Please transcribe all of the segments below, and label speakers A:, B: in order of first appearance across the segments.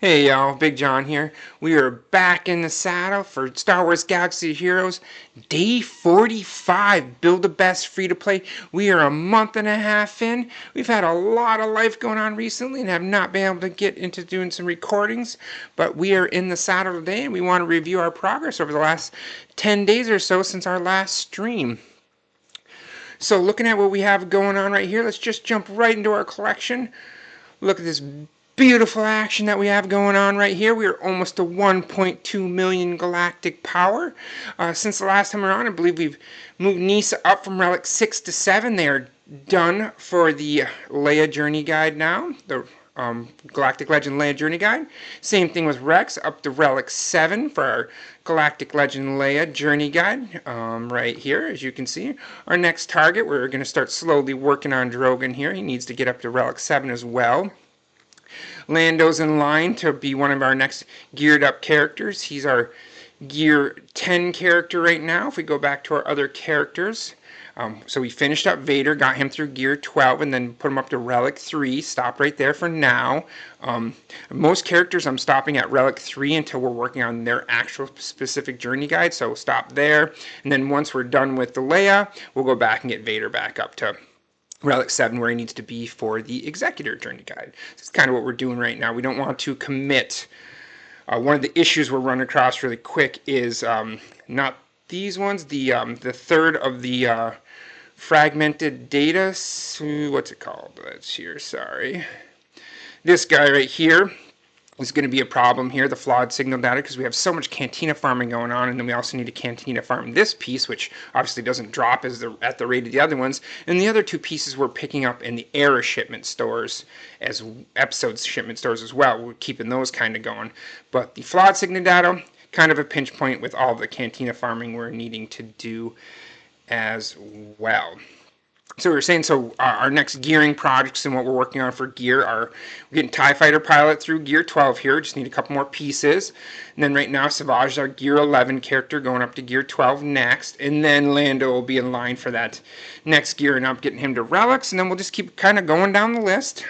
A: Hey y'all, Big John here. We are back in the saddle for Star Wars Galaxy of Heroes, day 45, Build-A-Best free-to-play. We are a month and a half in. We've had a lot of life going on recently and have not been able to get into doing some recordings, but we are in the saddle today and we want to review our progress over the last 10 days or so since our last stream. So looking at what we have going on right here, let's just jump right into our collection. Look at this beautiful action that we have going on right here. We are almost to 1.2 million galactic power. Since the last time we were on, I believe we've moved Nisa up from Relic 6 to 7. They are done for the Leia Journey Guide now, the Galactic Legend Leia Journey Guide. Same thing with Rex, up to Relic 7 for our Galactic Legend Leia Journey Guide. Right here, as you can see. Our next target, we're going to start slowly working on Drogon here. He needs to get up to Relic 7 as well. Lando's in line to be one of our next geared up characters. He's our gear 10 character right now. If we go back to our other characters, so we finished up Vader, got him through gear 12, and then put him up to Relic 3. Stop right there for now. Most characters I'm stopping at Relic 3 until we're working on their actual specific journey guide, so we'll stop there. And then once we're done with the Leia, we'll go back and get Vader back up to Relic 7 where he needs to be for the Executor Journey Guide. That's kind of what we're doing right now. We don't want to commit. One of the issues we're running across really quick is not these ones, the third of the fragmented data. What's it called? That's here, sorry. This guy right here is going to be a problem here, the flawed signal data, because we have so much cantina farming going on, and then we also need to cantina farm this piece, which obviously doesn't drop at the rate of the other ones. And the other two pieces we're picking up in the era shipment stores as episodes shipment stores as well. We're keeping those kind of going. But the flawed signal data, kind of a pinch point with all the cantina farming we're needing to do as well. So we were saying, our next gearing projects and what we're working on for gear are, we're getting TIE Fighter Pilot through gear 12 here, just need a couple more pieces. And then right now, SWGOH is our gear 11 character going up to gear 12 next. And then Lando will be in line for that next gearing up, getting him to relics. And then we'll just keep kind of going down the list.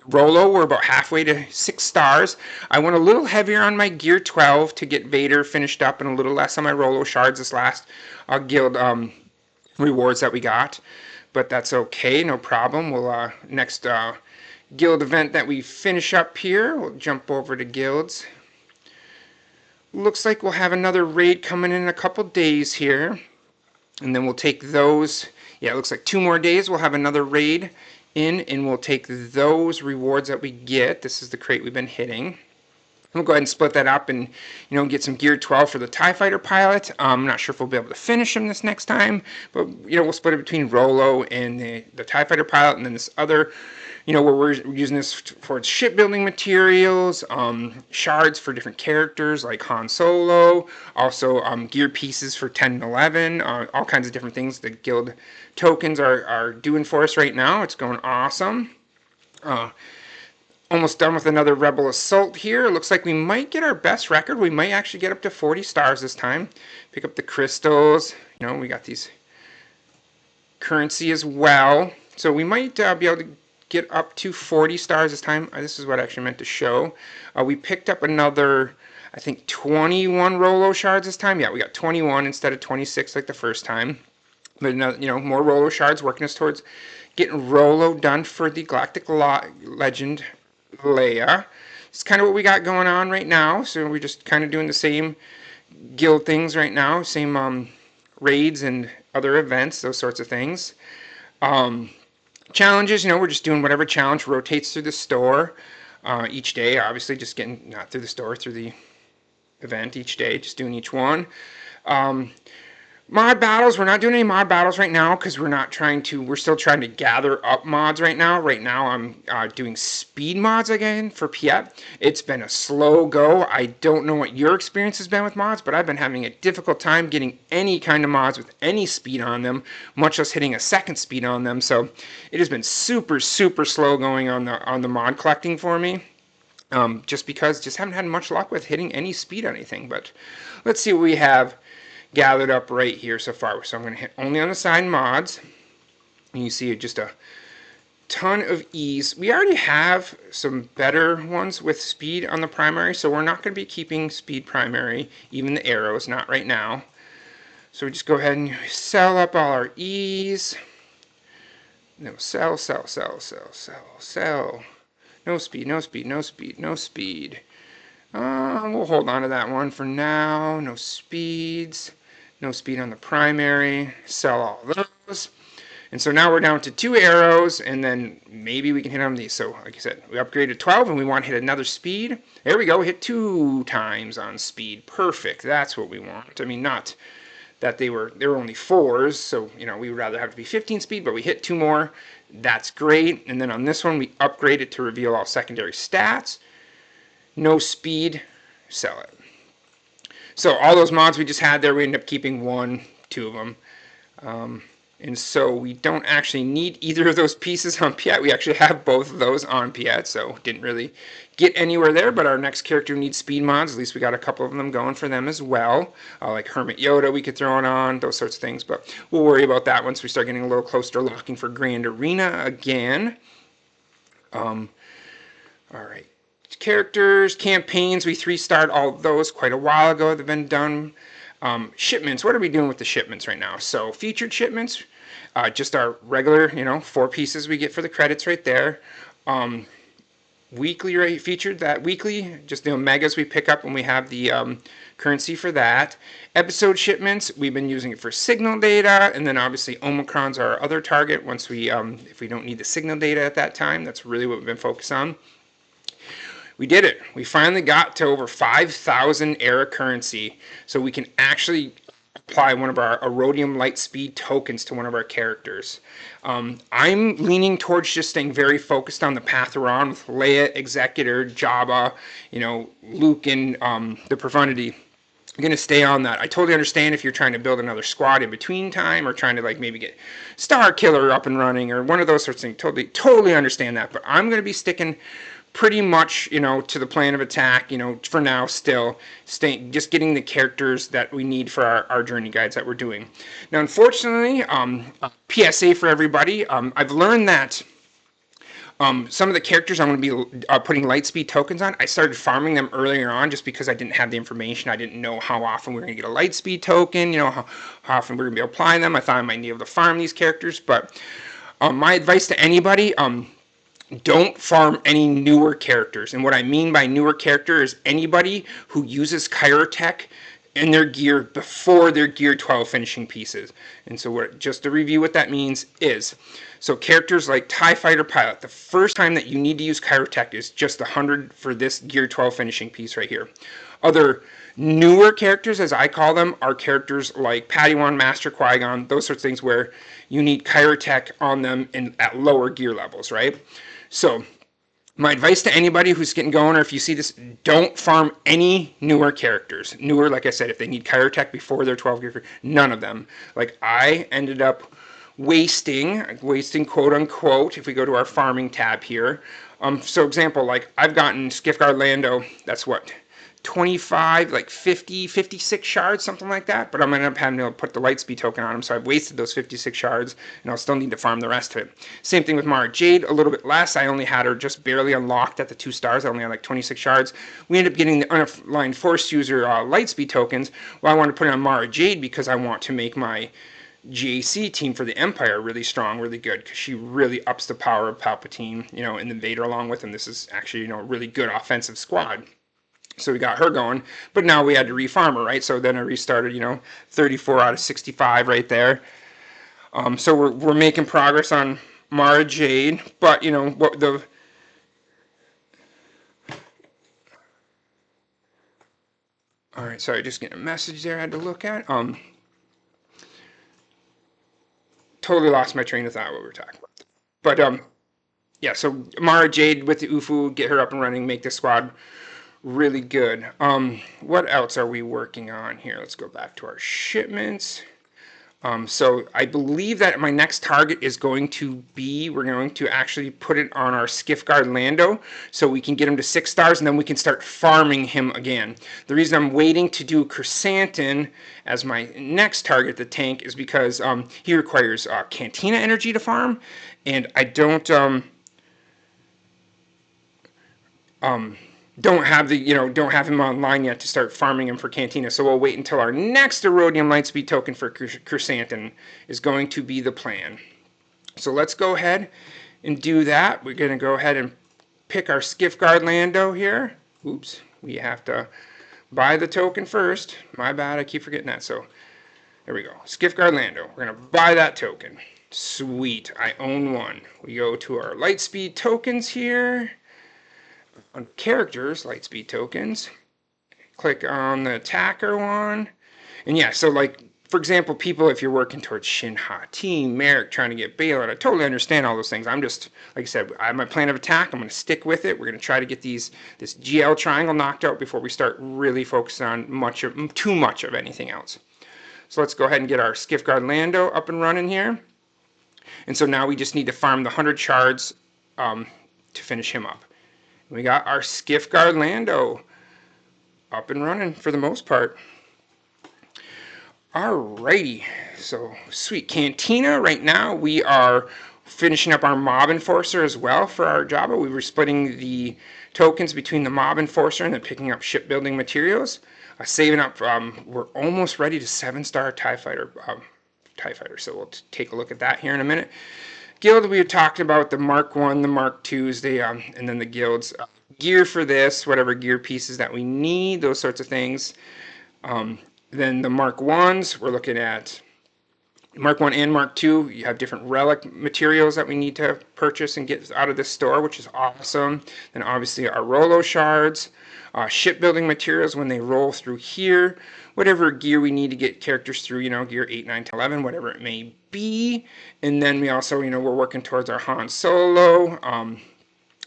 A: Rolo, we're about halfway to 6 stars. I went a little heavier on my gear 12 to get Vader finished up and a little less on my Rolo shards this last guild rewards that we got, but that's okay, no problem. We'll next guild event that we finish up here, we'll jump over to guilds. Looks like we'll have another raid coming in a couple days here, and then we'll take those. Yeah, it looks like 2 more days we'll have another raid in, and we'll take those rewards that we get. This is the crate we've been hitting. We'll go ahead and split that up and, get some gear 12 for the TIE Fighter Pilot. I'm not sure if we'll be able to finish him this next time, but, we'll split it between Rolo and the TIE Fighter Pilot, and then this other, where we're using this for shipbuilding materials, shards for different characters like Han Solo, also gear pieces for 10 and 11, all kinds of different things the guild tokens are doing for us right now. It's going awesome. Almost done with another Rebel Assault here. It looks like we might get our best record. We might actually get up to 40 stars this time. Pick up the crystals. We got these currency as well. So we might be able to get up to 40 stars this time. This is what I actually meant to show. We picked up another, I think, 21 Rolo shards this time. Yeah, we got 21 instead of 26 like the first time. But, more Rolo shards working us towards getting Rolo done for the Galactic Legend Leia. It's kind of what we got going on right now, so we're just kind of doing the same guild things right now, same raids and other events, those sorts of things. Challenges, we're just doing whatever challenge rotates through the store each day, obviously just getting, not through the store, through the event each day, just doing each one. Mod battles, we're not doing any mod battles right now because we're still trying to gather up mods right now. Right now I'm doing speed mods again for Piet. It's been a slow go. I don't know what your experience has been with mods, but I've been having a difficult time getting any kind of mods with any speed on them, much less hitting a second speed on them. So it has been super, super slow going on the mod collecting for me. Just haven't had much luck with hitting any speed on anything. But let's see what we have gathered up right here so far. So I'm going to hit only on the side mods. And you see just a ton of ease. We already have some better ones with speed on the primary, so we're not going to be keeping speed primary, even the arrows, not right now. So we just go ahead and sell up all our ease. No, sell, sell, sell, sell, sell, sell. No speed, no speed, no speed, no speed. We'll hold on to that one for now. No speeds. No speed on the primary. Sell all those. And so now we're down to 2 arrows, and then maybe we can hit on these. So like I said, we upgraded 12, and we want to hit another speed. There we go. Hit 2 times on speed. Perfect. That's what we want. I mean, not that they were only 4s, so we would rather have to be 15 speed, but we hit 2 more. That's great. And then on this one, we upgrade it to reveal all secondary stats. No speed, sell it. So all those mods we just had there, we ended up keeping 1, 2 of them. And so we don't actually need either of those pieces on Piet. We actually have both of those on Piet, so didn't really get anywhere there. But our next character needs speed mods. At least we got a couple of them going for them as well. Like Hermit Yoda we could throw it on, those sorts of things. But we'll worry about that once we start getting a little closer to locking for Grand Arena again. All right. Characters, campaigns, we 3-starred all of those quite a while ago. They've been done. Shipments, what are we doing with the shipments right now? So featured shipments, just our regular, 4 pieces we get for the credits right there. Weekly right featured, that weekly, just the omegas we pick up when we have the currency for that. Episode shipments, we've been using it for signal data, and then obviously Omicron's our other target once we, if we don't need the signal data at that time. That's really what we've been focused on. We did it. We finally got to over 5,000 era currency, so we can actually apply one of our Erodium Lightspeed tokens to one of our characters. I'm leaning towards just staying very focused on the path we're on with Leia, Executor, Jabba, Luke, and the Profundity. I'm going to stay on that. I totally understand if you're trying to build another squad in between time, or trying to maybe get Star Killer up and running, or one of those sorts of things. Totally understand that. But I'm going to be sticking pretty much, to the plan of attack, for now still, just getting the characters that we need for our journey guides that we're doing. Now, unfortunately, PSA for everybody, I've learned that some of the characters I'm going to be putting Lightspeed tokens on, I started farming them earlier on just because I didn't have the information. I didn't know how often we were going to get a Lightspeed token, how often we were going to be applying them. I thought I might be able to farm these characters, but my advice to anybody, don't farm any newer characters. And what I mean by newer character is anybody who uses Chirotech in their gear before their gear 12 finishing pieces. And so just to review what that means is, so characters like TIE Fighter Pilot, the first time that you need to use Chirotech is just 100 for this gear 12 finishing piece right here. Other newer characters, as I call them, are characters like Padawan, Master Qui-Gon, those sorts of things where you need Chirotech on them at lower gear levels, right? So my advice to anybody who's getting going, or if you see this, don't farm any newer characters. Newer, like I said, if they need Chirotech before their 12 gear, none of them. Like I ended up wasting quote unquote, if we go to our farming tab here. So example, like I've gotten Skiffguard Lando, that's what, 25, 50, 56 shards, something like that. But I'm going to end up having to put the Lightspeed token on him, so I've wasted those 56 shards, and I'll still need to farm the rest of it. Same thing with Mara Jade, a little bit less. I only had her just barely unlocked at the 2 stars. I only had 26 shards. We ended up getting the Unaligned Force User Lightspeed tokens. Well, I want to put it on Mara Jade because I want to make my GAC team for the Empire really strong, really good, because she really ups the power of Palpatine, and the Vader along with him. This is actually, a really good offensive squad. So we got her going, but now we had to refarm her, right? So then I restarted, 34 out of 65 right there. So we're making progress on Mara Jade, but what the all right, sorry, just getting a message there I had to look at. Totally lost my train of thought what we were talking about. But yeah, so Mara Jade with the UFU, get her up and running, make this squad really good. What else are we working on here? Let's go back to our shipments. So I believe that my next target is going to be, we're going to actually put it on our Skiff Guard Lando so we can get him to 6 stars and then we can start farming him again. The reason I'm waiting to do Chrysanthemum as my next target, the tank, is because he requires Cantina energy to farm, and I don't have the don't have him online yet to start farming him for Cantina. So we'll wait until our next Erodium Lightspeed token for Chrysanthemum is going to be the plan. So let's go ahead and do that. We're going to go ahead and pick our Skiff Guard Lando here. Oops, we have to buy the token first. My bad, I keep forgetting that. So there we go. Skiff Guard Lando. We're going to buy that token. Sweet, I own one. We go to our Lightspeed tokens here. On characters, Lightspeed tokens, click on the attacker one, and yeah, so like for example, people, if you're working towards Shinha, Team, Merrick, trying to get bailout, I totally understand all those things. I'm just, like I said, I have my plan of attack. I'm going to stick with it. We're going to try to get this GL triangle knocked out before we start really focusing on too much of anything else. So let's go ahead and get our Skiff Guard Lando up and running here. And so now we just need to farm the 100 shards to finish him up. We got our Skiff Guard Lando up and running for the most part. Alrighty, so sweet. Cantina, right now we are finishing up our Mob Enforcer as well for our Jabba. We were splitting the tokens between the Mob Enforcer and then picking up shipbuilding materials. Saving up, we're almost ready to 7-star TIE Fighter, so we'll take a look at that here in a minute. Guild, we had talked about the Mark 1, the Mark 2s, and then the guilds. Gear for this, whatever gear pieces that we need, those sorts of things. Then the Mark 1s, we're looking at Mark 1 and Mark 2. You have different relic materials that we need to purchase and get out of this store, which is awesome. Then obviously our Rolo shards, shipbuilding materials when they roll through here. Whatever gear we need to get characters through, gear 8, 9, 10, 11, whatever it may be. And then we also, we're working towards our Han Solo.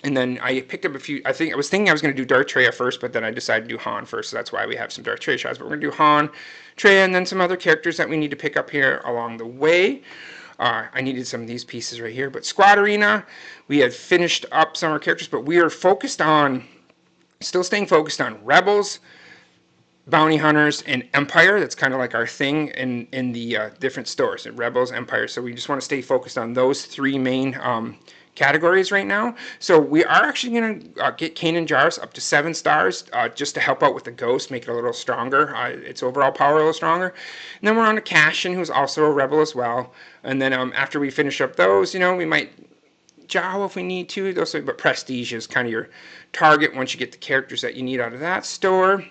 A: And then I picked up a few, I was thinking I was going to do Darth Traya first, but then I decided to do Han first, so that's why we have some Darth Traya shots. But we're going to do Han, Traya, and then some other characters that we need to pick up here along the way. I needed some of these pieces right here. But Squad Arena, we had finished up some of our characters, but we are still staying focused on Rebels, Bounty Hunters, and Empire. That's kind of like our thing in the different stores, Rebels, Empire. So we just want to stay focused on those 3 main categories right now. So we are actually going to get Kanan Jarrus up to 7 stars just to help out with the Ghost, make it a little stronger, its overall power a little stronger. And then we're on to Cashin, who's also a Rebel as well. And then after we finish up those, we might Jawa if we need to. But Prestige is kind of your target once you get the characters that you need out of that store.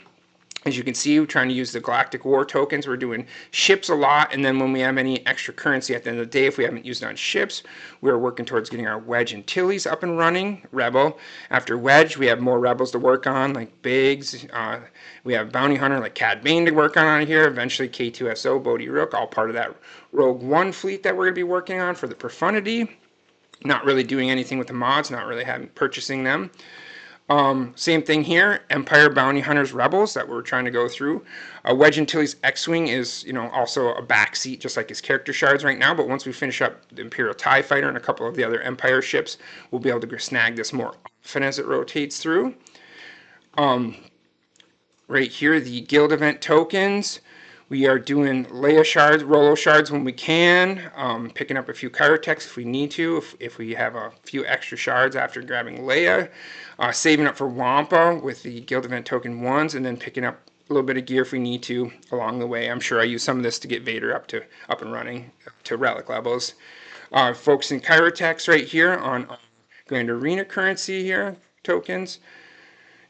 A: As you can see, we're trying to use the Galactic War tokens. We're doing ships a lot, and then when we have any extra currency at the end of the day, if we haven't used it on ships, we're working towards getting our Wedge and Tillies up and running. Rebel. After Wedge, we have more Rebels to work on, like Biggs. We have Bounty Hunter, like Cad Bane, to work on here. Eventually, K2SO, Bodhi Rook, all part of that Rogue One fleet that we're going to be working on for the Profundity. Not really doing anything with the mods, not really purchasing them. Same thing here, Empire, Bounty Hunters, Rebels that we're trying to go through. Wedge Antilles X-Wing is, also a backseat, just like his character shards right now, but once we finish up the Imperial TIE Fighter and a couple of the other Empire ships, we'll be able to snag this more often as it rotates through. Right here, the Guild event tokens. We are doing Leia shards, Rolo shards when we can, picking up a few Kyrotechs if we need to, if we have a few extra shards after grabbing Leia, saving up for Wampa with the Guild Event Token 1s, and then picking up a little bit of gear if we need to along the way. I'm sure I use some of this to get Vader up and running to relic levels. Focusing Kyrotechs right here on Grand Arena currency here, tokens.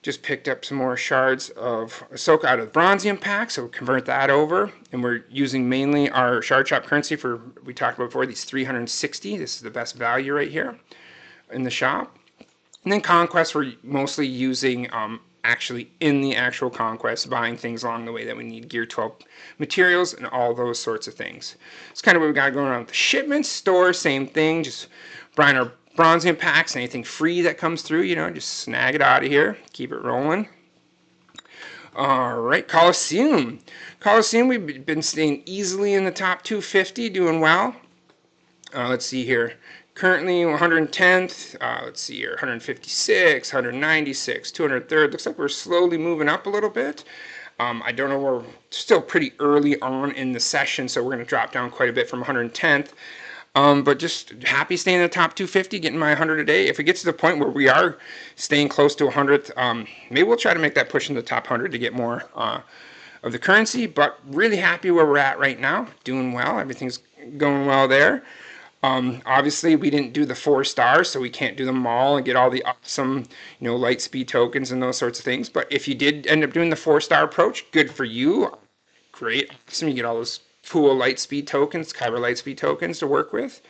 A: Just picked up some more shards of Ahsoka out of the Bronzium pack, so we'll convert that over. And we're using mainly our shard shop currency for, we talked about before, these 360. This is the best value right here in the shop. And then Conquest, we're mostly using actually in the actual Conquest, buying things along the way that we need, Gear 12 materials and all those sorts of things. It's kind of what we got going on with the shipments. Store, same thing, just buying our Bronzium packs, anything free that comes through, just snag it out of here, keep it rolling. All right, Coliseum. Coliseum, we've been staying easily in the top 250, doing well. Let's see here. Currently 110th. Let's see here. 156, 196, 203rd. Looks like we're slowly moving up a little bit. I don't know, we're still pretty early on in the session, so we're going to drop down quite a bit from 110th. But just happy staying in the top 250, getting my 100 a day. If it gets to the point where we are staying close to 100th, maybe we'll try to make that push in the top 100 to get more of the currency. But really happy where we're at right now. Doing well. Everything's going well there. Obviously, we didn't do the 4 stars, so we can't do them all and get all the awesome, light speed tokens and those sorts of things. But if you did end up doing the 4-star approach, good for you. Great. Awesome. You get all those cool light speed tokens, Kyber light speed tokens to work with.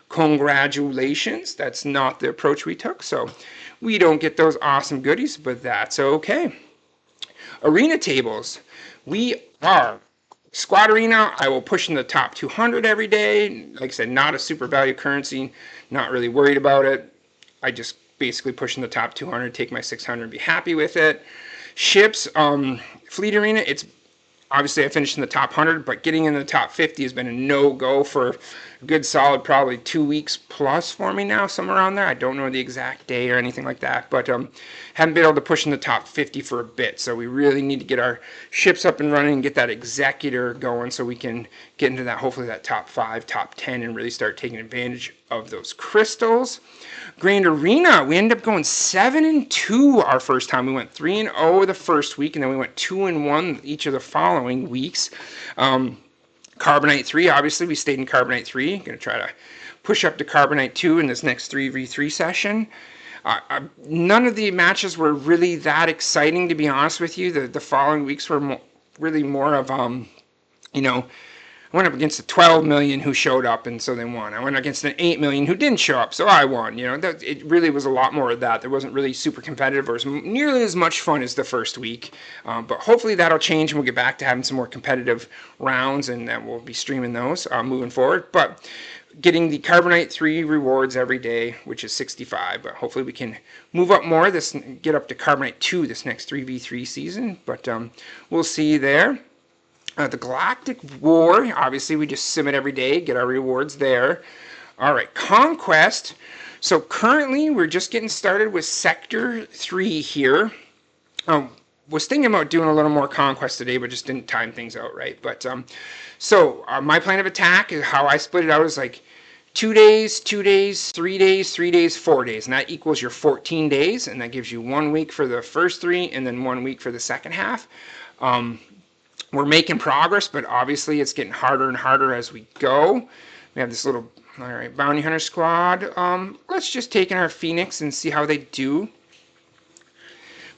A: Congratulations. That's not the approach we took, so we don't get those awesome goodies, but that's okay. Arena tables. We are Squad Arena, I will push in the top 200 every day. Like I said, not a super value currency, not really worried about it. I just basically push in the top 200, take my 600 and be happy with it. Ships, Fleet Arena, it's obviously I finished in the top 100, but getting in the top 50 has been a no-go for a good solid probably 2 weeks plus for me now, somewhere around there. I don't know the exact day or anything like that, but haven't been able to push in the top 50 for a bit, so we really need to get our ships up and running and get that executor going so we can get into that, hopefully that top 5, top 10, and really start taking advantage of those crystals. Grand Arena, we ended up going 7-2 our first time. We went 3-0 the first week, and then we went 2-1 each of the following weeks. Carbonite 3, obviously, we stayed in Carbonite 3. Going to try to push up to Carbonite 2 in this next 3v3 session. None of the matches were really that exciting, to be honest with you. The following weeks were really more of, I went up against a 12 million who showed up, and so they won. I went against an 8 million who didn't show up, so I won. It really was a lot more of that. There wasn't really super competitive or nearly as much fun as the first week. But hopefully that'll change, and we'll get back to having some more competitive rounds, and then we'll be streaming those moving forward. But getting the Carbonite 3 rewards every day, which is 65. But hopefully we can move up more, get up to Carbonite 2 this next 3v3 season. But we'll see there. The Galactic War, obviously we just sim it every day, get our rewards there. All right, Conquest. So currently we're just getting started with Sector 3 here. Was thinking about doing a little more Conquest today, but just didn't time things out right. But my plan of attack is how I split it out is like 2 days, 2 days, 3 days, 3 days, 4 days, and that equals your 14 days, and that gives you 1 week for the first 3 and then 1 week for the second half. We're making progress, but obviously it's getting harder and harder as we go. We have this little, all right, bounty hunter squad. Let's just take in our Phoenix and see how they do.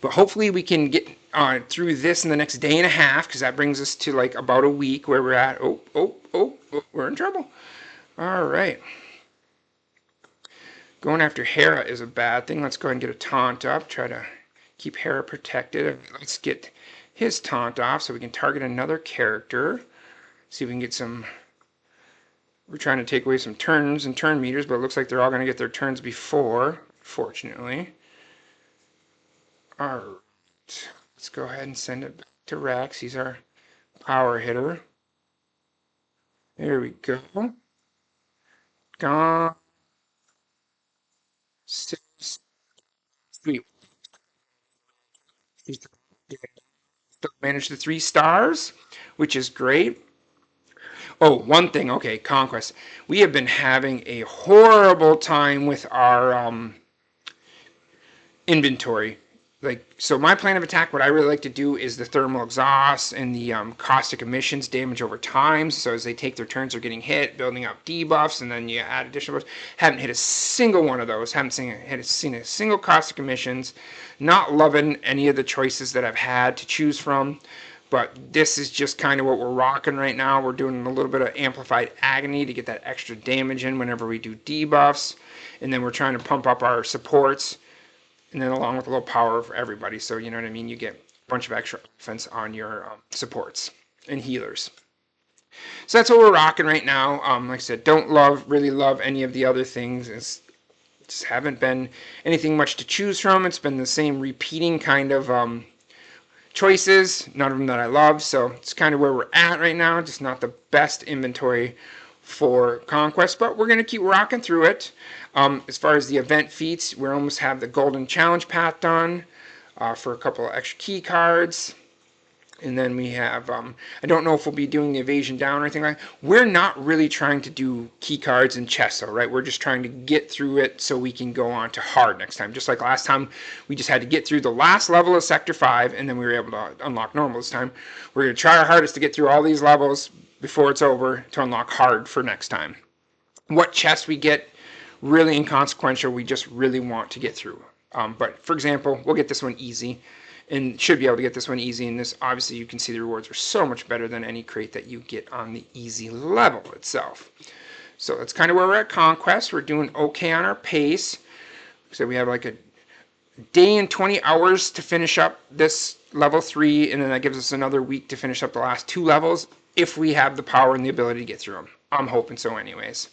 A: But hopefully we can get through this in the next day and a half, because that brings us to like about a week where we're at. Oh, we're in trouble. All right. Going after Hera is a bad thing. Let's go ahead and get a taunt up. Try to keep Hera protected. Let's get his taunt off so we can target another character. See if we can get some. We're trying to take away some turns and turn meters, but it looks like they're all going to get their turns before, fortunately. Alright. Let's go ahead and send it back to Rex. He's our power hitter. There we go. Gone. 6. 3. Still managed the 3 stars, which is great. Oh, one thing. Okay, Conquest. We have been having a horrible time with our inventory. So my plan of attack, what I really like to do is the thermal exhaust and the caustic emissions damage over time. So as they take their turns, they're getting hit, building up debuffs, and then you add additional buffs. Haven't hit a single one of those. Haven't seen a single caustic emissions. Not loving any of the choices that I've had to choose from. But this is just kind of what we're rocking right now. We're doing a little bit of amplified agony to get that extra damage in whenever we do debuffs. And then we're trying to pump up our supports. And then along with a little power for everybody. So you know what I mean? You get a bunch of extra offense on your supports and healers. So that's what we're rocking right now. Like I said, don't really love any of the other things. It's just haven't been anything much to choose from. It's been the same repeating kind of choices, none of them that I love, so it's kind of where we're at right now, just not the best inventory for Conquest, but we're going to keep rocking through it. As far as the event feats, we almost have the Golden Challenge path done for a couple of extra key cards. And then we have, I don't know if we'll be doing the evasion down or anything like that. We're not really trying to do key cards and chests, though, right? We're just trying to get through it so we can go on to hard next time. Just like last time, we just had to get through the last level of Sector 5, and then we were able to unlock normal this time. We're going to try our hardest to get through all these levels before it's over to unlock hard for next time. What chests we get, really inconsequential. We just really want to get through. But, for example, we'll get this one easy. And should be able to get this one easy, and this obviously you can see the rewards are so much better than any crate that you get on the easy level itself. So that's kind of where we're at Conquest. We're doing okay on our pace. So we have like a day and 20 hours to finish up this level 3, and then that gives us another week to finish up the last 2 levels if we have the power and the ability to get through them. I'm hoping so anyways.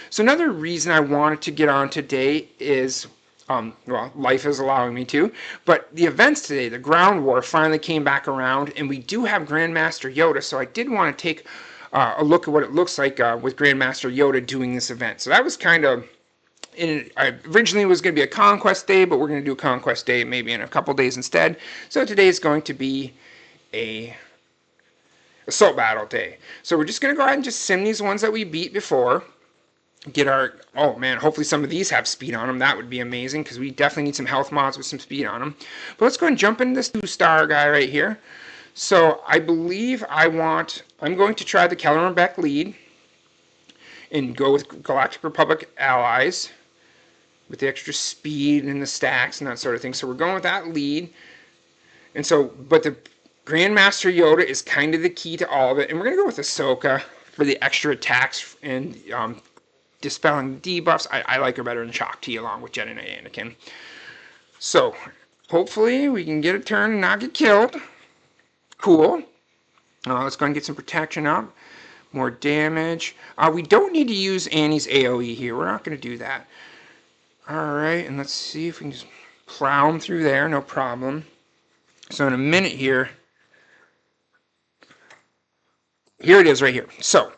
A: So another reason I wanted to get on today is well, life is allowing me to, but the events today, the ground war finally came back around, and we do have Grandmaster Yoda, so I did want to take a look at what it looks like with Grandmaster Yoda doing this event. So that was kind of, originally it was going to be a Conquest Day, but we're going to do a Conquest Day maybe in a couple days instead. So today is going to be a Assault Battle Day. So we're just going to go ahead and just sim these ones that we beat before. Get our, oh man, hopefully some of these have speed on them. That would be amazing, because we definitely need some health mods with some speed on them. But let's go and jump into this 2-star guy right here. So I believe I'm going to try the Kellerman Beck lead and go with Galactic Republic allies with the extra speed and the stacks and that sort of thing. So we're going with that lead. And so, but the Grandmaster Yoda is kind of the key to all of it. And we're going to go with Ahsoka for the extra attacks and dispelling debuffs. I like her better than Shock T along with Jedi Knight Anakin. So, hopefully we can get a turn and not get killed. Cool. Let's go and get some protection up. More damage. We don't need to use Annie's AoE here. We're not going to do that. Alright, and let's see if we can just plow them through there. No problem. So in a minute here it is right here. So,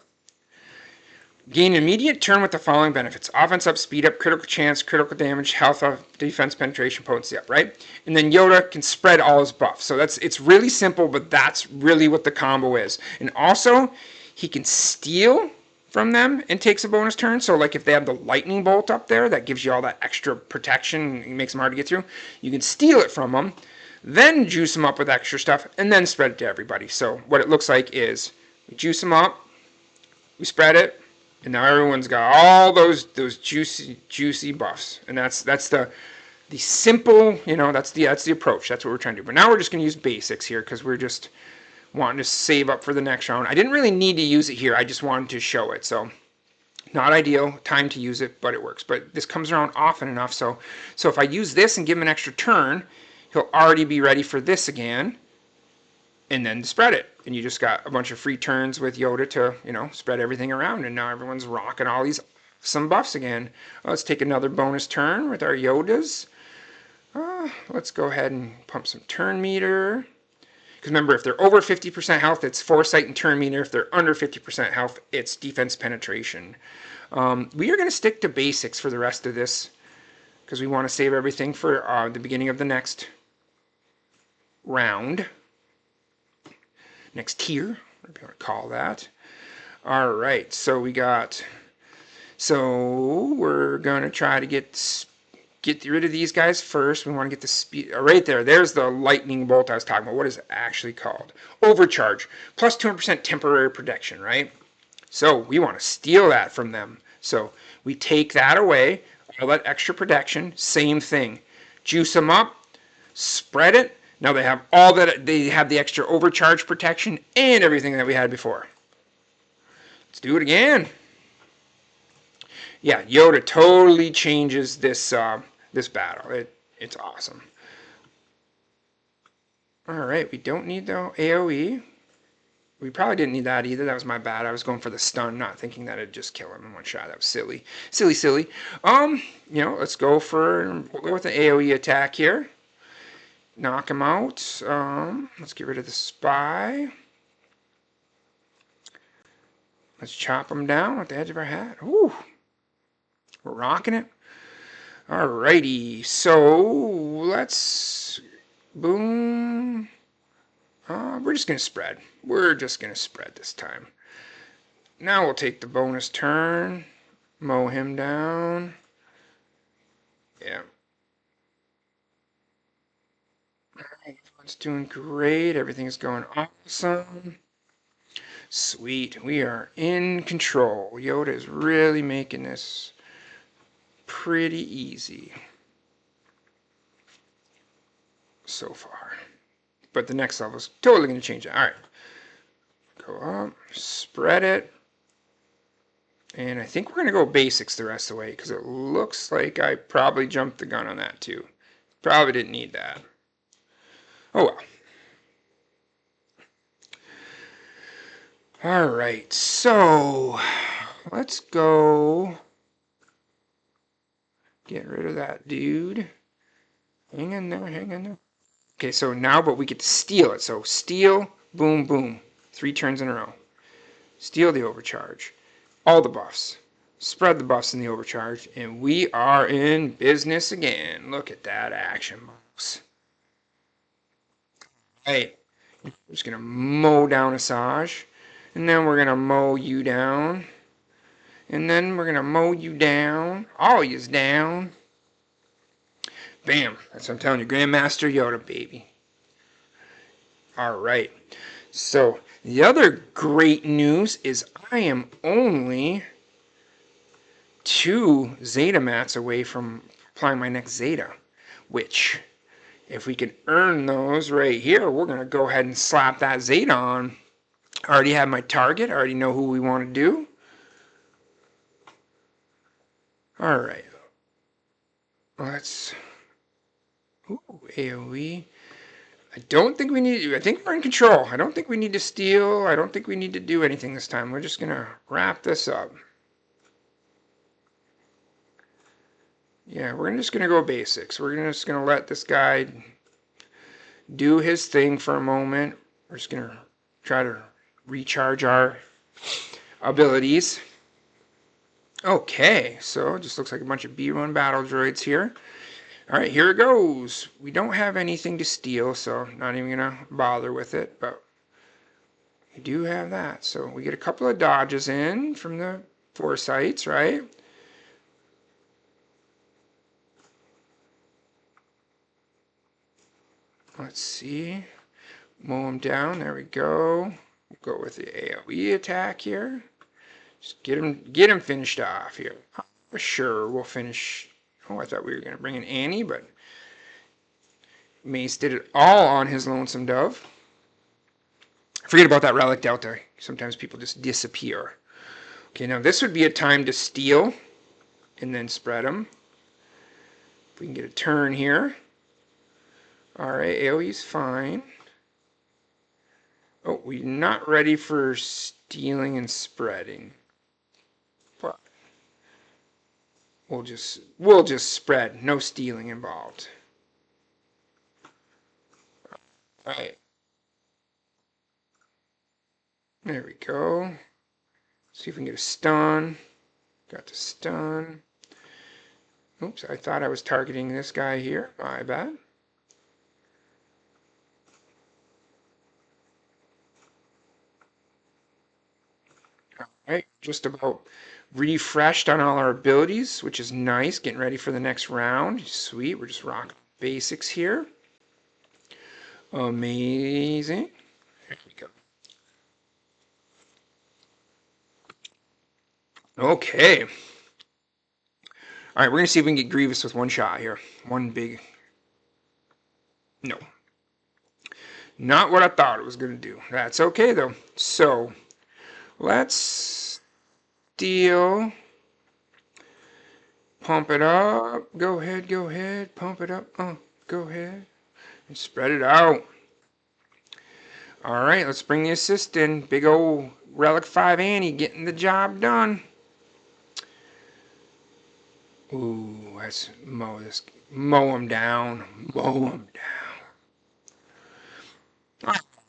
A: gain immediate turn with the following benefits. Offense up, speed up, critical chance, critical damage, health up, defense penetration, potency up, right? And then Yoda can spread all his buffs. So it's really simple, but that's really what the combo is. And also, he can steal from them and takes a bonus turn. So like if they have the lightning bolt up there, that gives you all that extra protection and makes them hard to get through. You can steal it from them, then juice them up with extra stuff, and then spread it to everybody. So what it looks like is we juice them up, we spread it, and now everyone's got all those juicy buffs, and that's the simple, that's the approach. That's what we're trying to do. But now we're just going to use basics here because we're just wanting to save up for the next round. I didn't really need to use it here. I just wanted to show it. So not ideal time to use it, but it works. But this comes around often enough. So if I use this and give him an extra turn, he'll already be ready for this again, and then spread it. And you just got a bunch of free turns with Yoda to, spread everything around. And now everyone's rocking all these some buffs again. Let's take another bonus turn with our Yodas. Let's go ahead and pump some turn meter. Because remember, if they're over 50% health, it's foresight and turn meter. If they're under 50% health, it's defense penetration. We are going to stick to basics for the rest of this, because we want to save everything for the beginning of the next round. Next tier, whatever you want to call that. All right, so we're going to try to get rid of these guys first. We want to get the speed, right there. There's the lightning bolt I was talking about. What is it actually called? Overcharge, plus 200% temporary protection, right? So we want to steal that from them. So we take that away, all that extra protection, same thing. Juice them up, spread it. Now they have all that. They have the extra overcharge protection and everything that we had before. Let's do it again. Yeah, Yoda totally changes this this battle. It's awesome. All right, we don't need the AoE. We probably didn't need that either. That was my bad. I was going for the stun, not thinking that it'd just kill him in one shot. That was silly. Silly. Let's go with the AoE attack here. knock him out. Let's get rid of the spy. Let's chop him down with the edge of our hat. Ooh, we're rocking it. Alrighty, so let's boom. We're just gonna spread. We're just gonna spread this time. Now we'll take the bonus turn, mow him down. Yeah. Everyone's doing great. Everything's going awesome. Sweet. We are in control. Yoda is really making this pretty easy so far. But the next level is totally going to change it. All right. Go up, spread it. And I think we're going to go basics the rest of the way because it looks like I probably jumped the gun on that too. Probably didn't need that. Oh well. All right, so let's go get rid of that dude. Hang in there, hang in there. Okay, so now, but we get to steal it. So steal, boom, boom. 3 turns in a row. Steal the overcharge. All the buffs. Spread the buffs in the overcharge. And we are in business again. Look at that action box. Right. We're just going to mow down Asajj. And then we're going to mow you down. And then we're going to mow you down. All you's down. Bam. That's what I'm telling you. Grandmaster Yoda, baby. Alright. So, the other great news is I am only 2 Zeta mats away from applying my next Zeta. Which, if we can earn those right here, we're going to go ahead and slap that Zeta on. I already have my target. I already know who we want to do. Alright. Let's... Ooh, AoE. I don't think we need... I think we're in control. I don't think we need to steal. I don't think we need to do anything this time. We're just going to wrap this up. Yeah, we're just going to go basics. We're just going to let this guy do his thing for a moment. We're just going to try to recharge our abilities. Okay, so it just looks like a bunch of B1 battle droids here. Alright, here it goes. We don't have anything to steal, so I'm not even going to bother with it, but we do have that. So we get a couple of dodges in from the foresights, right? Let's see. Mow him down. There we go. We'll go with the AoE attack here. Just get him finished off here. For sure, we'll finish. Oh, I thought we were going to bring in Annie, but Mace did it all on his lonesome dove. Forget about that Relic Delta. Sometimes people just disappear. Okay, now this would be a time to steal and then spread them. If we can get a turn here. Alright, AoE's fine. Oh, we're not ready for stealing and spreading. But we'll just spread. No stealing involved. Alright. There we go. See if we can get a stun. Got the stun. Oops, I thought I was targeting this guy here. My bad. Alright, just about refreshed on all our abilities, which is nice. Getting ready for the next round. Sweet, we're just rocking basics here. Amazing. There we go. Okay. Alright, we're going to see if we can get Grievous with one shot here. One big... No. Not what I thought it was going to do. That's okay, though. So, let's steal. Pump it up. Go ahead, go ahead. Pump it up. Go ahead. And spread it out. Alright, let's bring the assist in. Big old Relic 5 Annie getting the job done. Ooh, let's mow him down. Mow him down.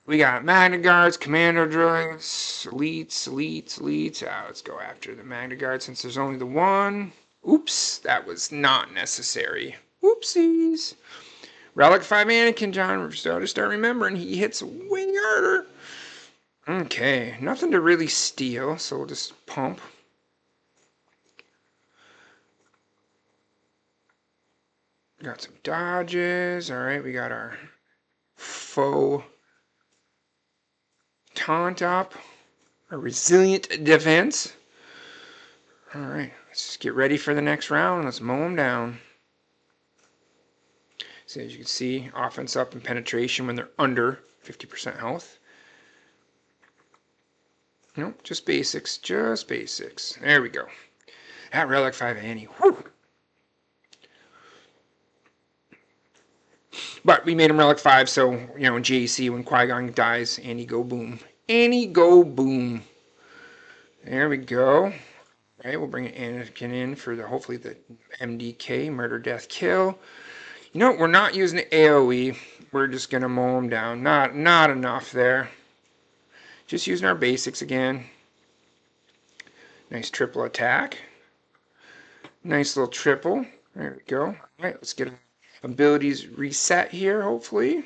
A: We got Magna Guards, Commando Droids, Elites. Let's go after the Magna Guard since there's only the one. Oops, that was not necessary. Whoopsies. Relic 5 Anakin, John. We're starting to start remembering. He hits way harder. Okay, nothing to really steal, so we'll just pump. Got some dodges. Alright, we got our faux taunt up. A resilient defense. Alright, let's just get ready for the next round. Let's mow them down. So as you can see, offense up and penetration when they're under 50% health. Nope, just basics, just basics. There we go. That Relic 5 Annie. Whew. But we made him Relic 5, so, you know, in JC, when Qui-Gon dies, Annie go boom. Annie go boom. There we go. All right, we'll bring Anakin in for the hopefully the MDK, murder, death, kill. You know, we're not using the AoE. We're just going to mow him down. Not enough there. Just using our basics again. Nice triple attack. Nice little triple. There we go. All right, let's get abilities reset here, hopefully.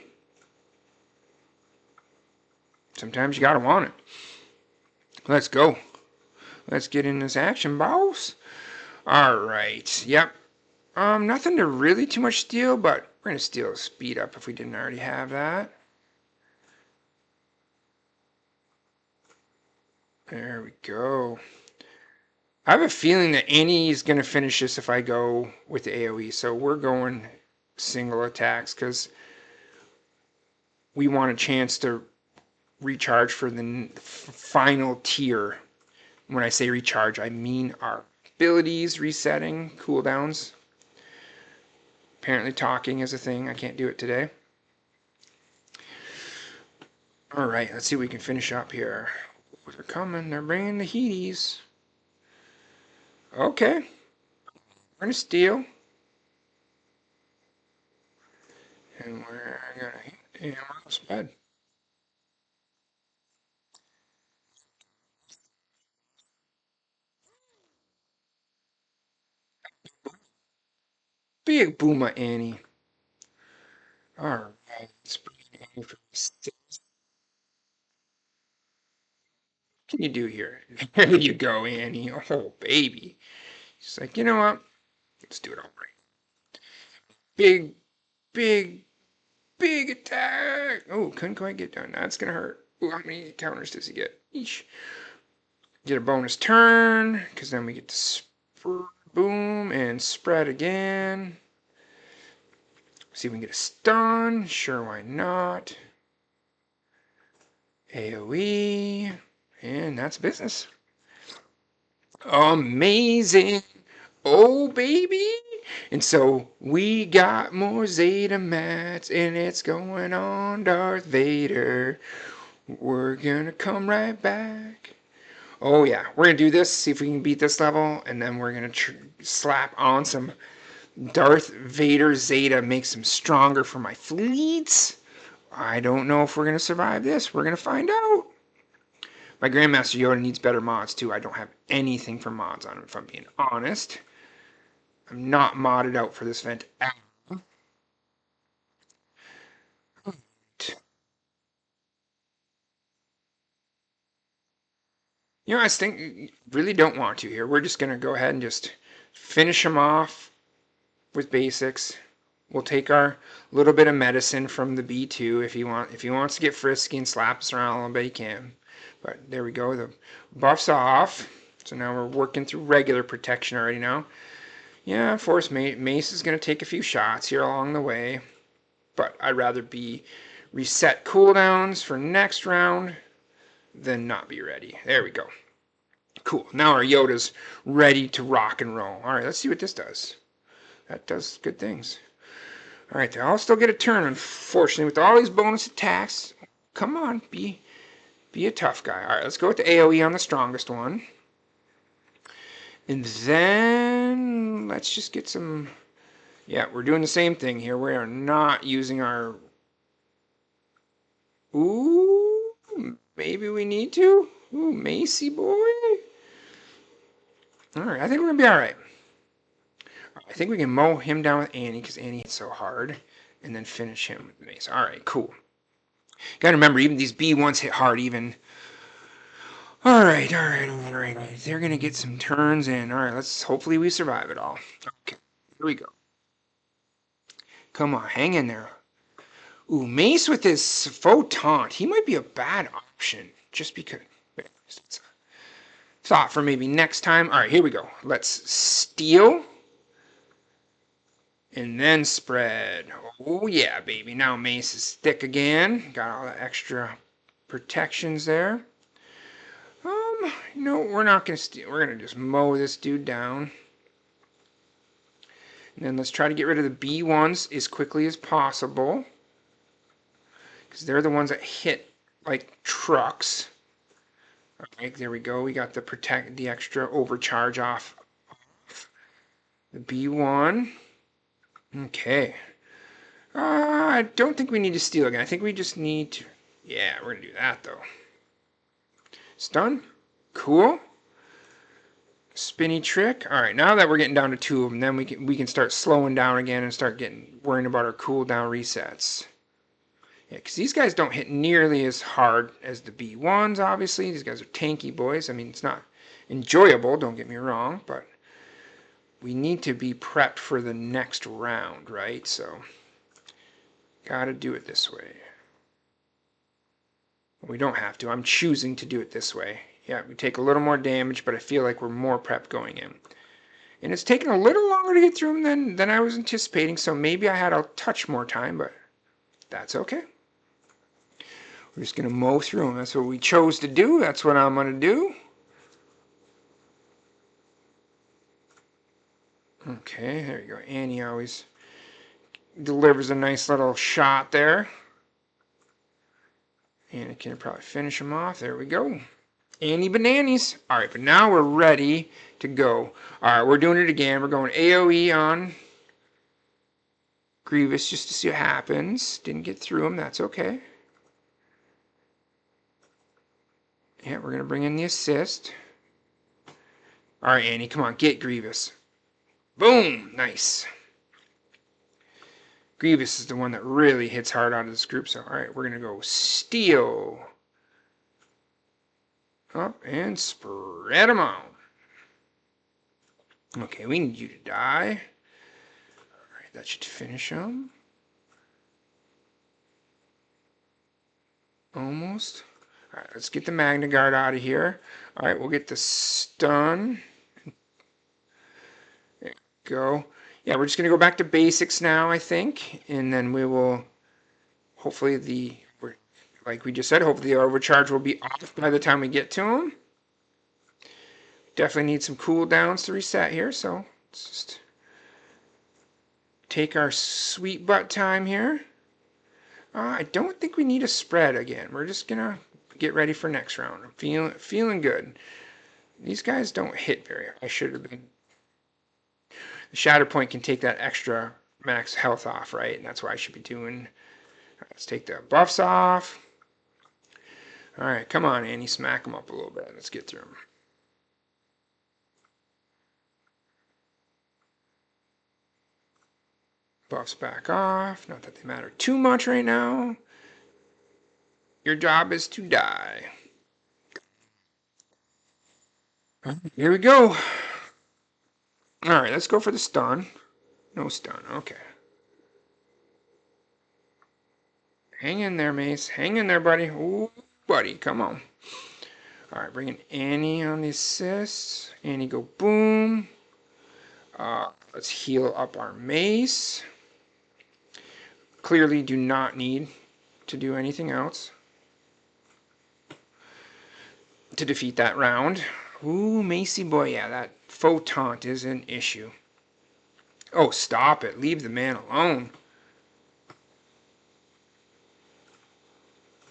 A: Sometimes you gotta want it. Let's go. Let's get in this action, boss. Alright, yep. Nothing to really too much steal, but we're gonna steal speed up if we didn't already have that. There we go. I have a feeling that Annie's gonna finish this if I go with the AoE, so we're going single attacks because we want a chance to recharge for the final tier. When I say recharge, I mean our abilities resetting, cooldowns. Apparently talking is a thing. I can't do it today. Alright, let's see what we can finish up here. They're coming. They're bringing the heaties. Okay. We're going to steal. And we're going to hit him on the spread. Big Booma Annie. Alright, let's bring Annie for 6. What can you do here? There you go, Annie. Oh, baby. She's like, you know what? Let's do it all right. Big, big, big attack. Oh, couldn't quite get done. That's going to hurt. Ooh, how many counters does he get? Eesh. Get a bonus turn, because then we get to boom and spread again. See if we can get a stun. Sure, why not? AoE. And that's business. Amazing. Oh, baby. And so we got more Zeta mats, and it's going on Darth Vader. We're gonna come right back. Oh yeah, we're gonna do this, see if we can beat this level, and then we're gonna slap on some Darth Vader Zeta, makes them stronger for my fleets. I don't know if we're gonna survive this. We're gonna find out. My Grandmaster Yoda needs better mods too. I don't have anything for mods on him, if I'm being honest. I'm not modded out for this event at all. You know, I think really don't want to here. We're just gonna go ahead and just finish him off with basics. We'll take our little bit of medicine from the B2 if he wants to get frisky and slap us around a little bit, he can. But there we go. The buff's off. So now we're working through regular protection already now. Yeah, Force Mace is going to take a few shots here along the way. But I'd rather be reset cooldowns for next round than not be ready. There we go. Cool. Now our Yoda's ready to rock and roll. All right, let's see what this does. That does good things. All right, I'll still get a turn, unfortunately, with all these bonus attacks. Come on, be a tough guy. All right, let's go with the AoE on the strongest one. And then let's just get some... Yeah, we're doing the same thing here. We are not using our Ooh, maybe we need to. Ooh, Macy boy. All right, I think we're gonna be all right. I think we can mow him down with Annie because Annie hits so hard, and then finish him with Mace. All right, cool. Gotta remember, even these B1s hit hard. Even. All right, all right, all right. They're gonna get some turns in. All right, let's. Hopefully, we survive it all. Okay, here we go. Come on, hang in there. Ooh, Mace with his faux taunt. He might be a bad option just because. Thought for maybe next time. All right, here we go. Let's steal and then spread. Oh yeah, baby. Now Mace is thick again. Got all the extra protections there. No, we're not gonna steal. We're gonna just mow this dude down. And then let's try to get rid of the B1s as quickly as possible. Because they're the ones that hit like trucks. Alright, there we go. We got the extra overcharge off the B1. Okay. I don't think we need to steal again. I think we just need to... Yeah, we're going to do that, though. Stun. Cool. Spinny trick. Alright, now that we're getting down to 2 of them, then we can start slowing down again and start worrying about our cooldown resets. Yeah, because these guys don't hit nearly as hard as the B1s, obviously. These guys are tanky boys. I mean, it's not enjoyable, don't get me wrong, but we need to be prepped for the next round, right? So, gotta do it this way. We don't have to. I'm choosing to do it this way. Yeah, we take a little more damage, but I feel like we're more prepped going in. And it's taken a little longer to get through them than I was anticipating, so maybe I had a touch more time, but that's okay. We're just going to mow through them. That's what we chose to do. That's what I'm going to do. Okay, there you go. Annie always delivers a nice little shot there. And I can probably finish him off. There we go. Annie bananas. All right, but now we're ready to go. All right, we're doing it again. We're going AoE on Grievous just to see what happens. Didn't get through him. That's okay. Yeah, we're going to bring in the assist. All right, Annie, come on. Get Grievous. Boom. Nice. Grievous is the one that really hits hard out of this group. So, all right, we're going to go steal. Up and spread them out. Okay, we need you to die. All right, that should finish them. Almost. All right, let's get the Magna Guard out of here. All right, we'll get the stun. There we go. Yeah, we're just going to go back to basics now, I think. And then we will, hopefully like we just said, hopefully the overcharge will be off by the time we get to them. Definitely need some cooldowns to reset here, so let's just take our sweet butt time here. I don't think we need a spread again. We're just going to get ready for next round. I'm feeling good. These guys don't hit very hard. I should have been. The Shatter Point can take that extra max health off, right? And that's what I should be doing. Right, let's take the buffs off. All right, come on, Annie. Smack them up a little bit. Let's get through them. Buffs back off. Not that they matter too much right now. Your job is to die. Here we go. Alright, let's go for the stun. No stun, okay. Hang in there, Mace. Hang in there, buddy. Ooh, buddy, come on. Alright, bringing Annie on the assists. Annie go boom. Let's heal up our Mace. Clearly do not need to do anything else to defeat that round. Ooh, Macy boy, yeah, that faux taunt is an issue. Oh, stop it. Leave the man alone.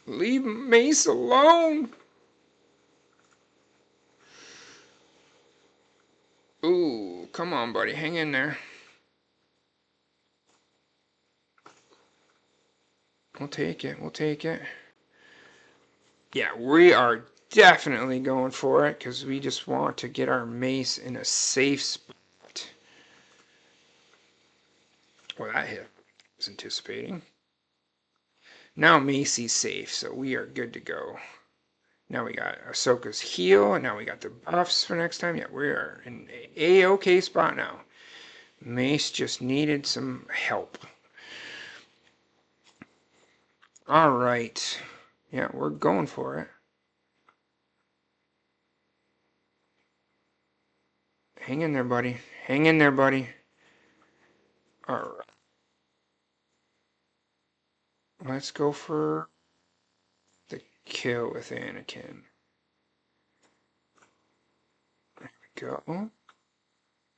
A: Leave Mace alone. Ooh, come on, buddy. Hang in there. We'll take it. We'll take it. Yeah, we are definitely going for it because we just want to get our mace in a safe spot. Well, that hit. I was anticipating. Now Macy's safe, so we are good to go. Now we got Ahsoka's heal, and now we got the buffs for next time. Yeah, we are in a A-OK spot now. Mace just needed some help. All right. Yeah, we're going for it. Hang in there, buddy. Hang in there, buddy. All right. Let's go for the kill with Anakin. There we go.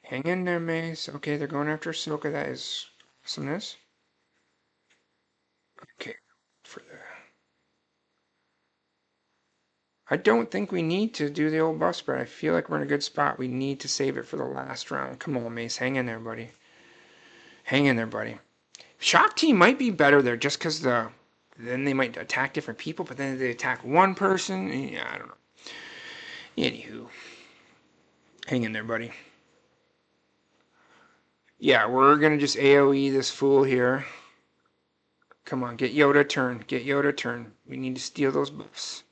A: Hang in there, Mace. Okay, they're going after Ahsoka. That is awesomeness. Okay, for the... I don't think we need to do the old buff spread. I feel like we're in a good spot. We need to save it for the last round. Come on, Mace. Hang in there, buddy. Hang in there, buddy. Shock Team might be better there just because then they might attack different people, but then they attack one person. Yeah, I don't know. Anywho. Hang in there, buddy. Yeah, we're going to just AoE this fool here. Come on, get Yoda turn. Get Yoda turn. We need to steal those buffs.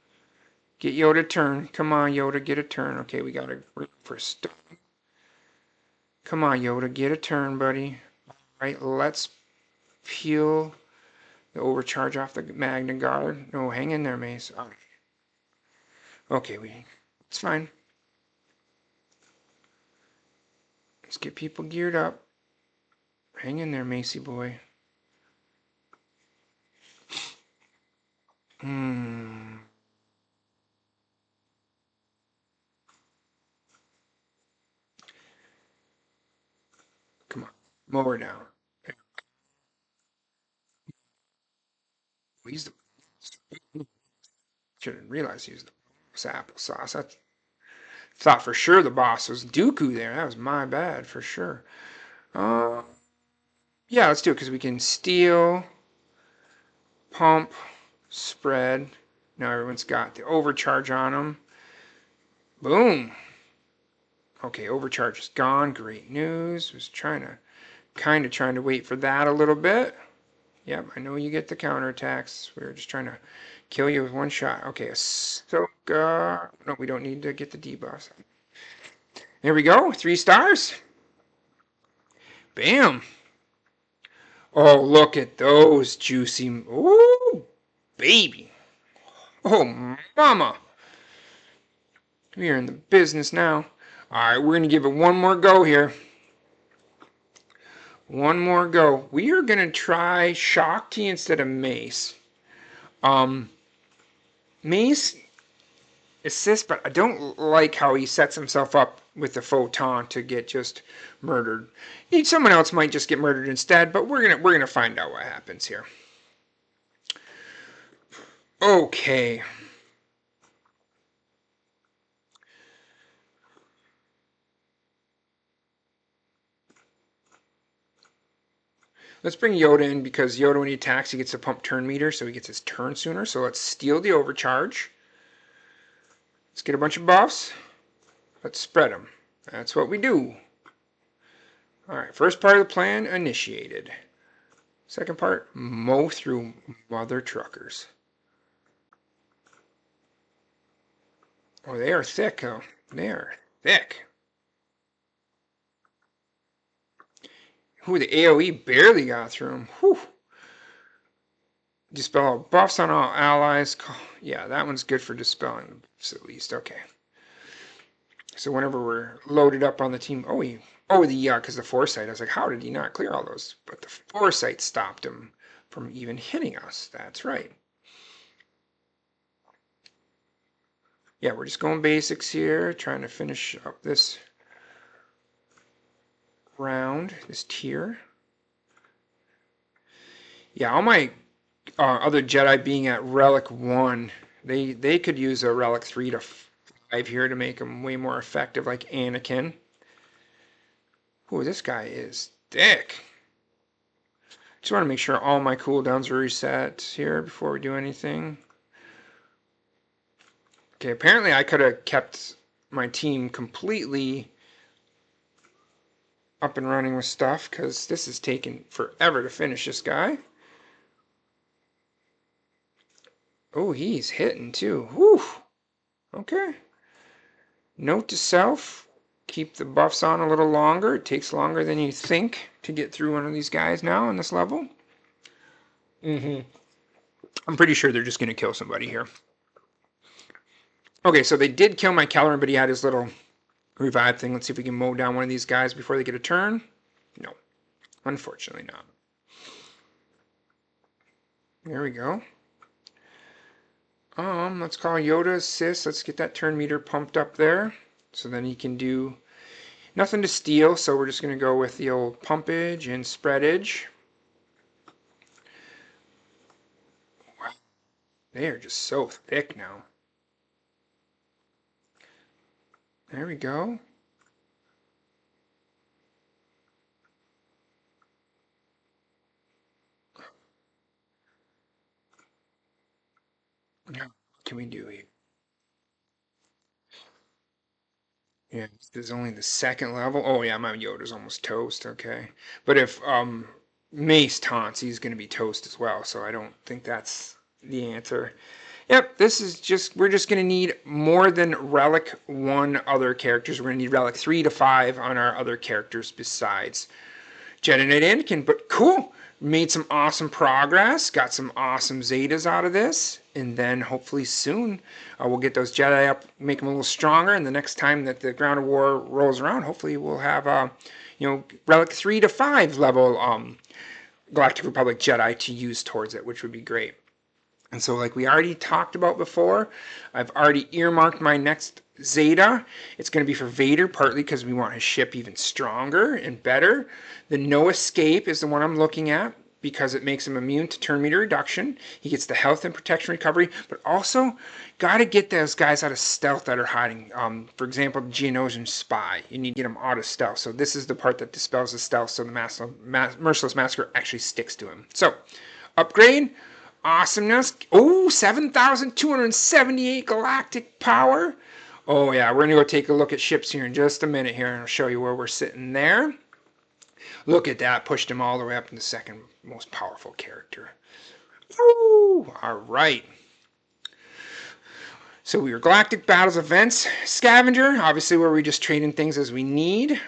A: Get Yoda turn. Come on, Yoda, get a turn. Okay, we got to for a stun. Come on, Yoda, get a turn, buddy. All right, let's peel the overcharge off the Magna Guard. No, hang in there, Mace. Okay, it's fine. Let's get people geared up. Hang in there, Macy boy. Come on, mow her down. He's the... Shouldn't realize he's the applesauce. I thought for sure the boss was Dooku there. That was my bad for sure. Yeah, let's do it because we can steal, pump, spread. Now everyone's got the overcharge on them. Boom. Okay, overcharge is gone. Great news. Was kind of trying to wait for that a little bit. Yep, I know you get the counterattacks. We were just trying to kill you with one shot. Okay, Ahsoka. No, we don't need to get the debuffs. There we go. 3 stars. Bam. Oh, look at those juicy. Ooh, baby. Oh, mama. We are in the business now. All right, we're going to give it one more go here. One more go. We are going to try Shakti instead of Mace. Mace assists, but I don't like how he sets himself up with the photon to get just murdered. Someone else might just get murdered instead, but we're gonna find out what happens here. Okay. Let's bring Yoda in because Yoda, when he attacks, he gets a pump turn meter, so he gets his turn sooner. So let's steal the overcharge. Let's get a bunch of buffs. Let's spread them. That's what we do. Alright, first part of the plan initiated. Second part, mow through mother truckers. Oh, they are thick, though. They are thick. Ooh, the AoE barely got through them. Whew. Dispel buffs on all allies. Yeah, that one's good for dispelling buffs at least. Okay. So whenever we're loaded up on the team, because the foresight. I was like, how did he not clear all those? But the foresight stopped him from even hitting us. That's right. Yeah, we're just going basics here, trying to finish up this round, this tier. Yeah, all my other Jedi being at Relic 1, they could use a Relic 3 to 5 here to make them way more effective, like Anakin. Ooh, this guy is thick. Just want to make sure all my cooldowns are reset here before we do anything. Okay, apparently I could have kept my team completely up and running with stuff, because this is taking forever to finish this guy. Oh, he's hitting too. Whew. Okay. Note to self, keep the buffs on a little longer. It takes longer than you think to get through one of these guys now on this level. I'm pretty sure they're just going to kill somebody here. Okay, so they did kill my Kelleran, but he had his little revive thing. Let's see if we can mow down one of these guys before they get a turn. No, unfortunately not. There we go. Let's call Yoda assist. Let's get that turn meter pumped up there. So then he can do nothing to steal. So we're just going to go with the old pumpage and spreadage. Wow. They are just so thick now. There we go. Now, what can we do here? Yeah, this is only the second level. Oh yeah, my Yoda's almost toast. Okay, but if Mace taunts, he's going to be toast as well. So I don't think that's the answer. Yep, this is just, we're just going to need more than Relic 1 other characters. We're going to need Relic 3 to 5 on our other characters besides Jedi Knight Anakin. But cool, made some awesome progress, got some awesome Zetas out of this, and then hopefully soon we'll get those Jedi up, make them a little stronger, and the next time that the Ground War rolls around, hopefully we'll have, Relic 3 to 5 level Galactic Republic Jedi to use towards it, which would be great. And so like we already talked about before, I've already earmarked my next Zeta. It's going to be for Vader, partly because we want his ship even stronger and better. The No Escape is the one I'm looking at because it makes him immune to turn meter reduction. He gets the health and protection recovery, but also got to get those guys out of stealth that are hiding. For example, the Geonosian Spy. You need to get him out of stealth. So this is the part that dispels the stealth so the Merciless Massacre actually sticks to him. So, upgrade. Awesomeness. Oh, 7,278 galactic power. Oh yeah, we're going to go take a look at ships here in just a minute here, and I'll show you where we're sitting there. Look at that. Pushed him all the way up to the second most powerful character. Woo! All right. So we were Galactic Battles events. Scavenger, obviously where we just trade in things as we need.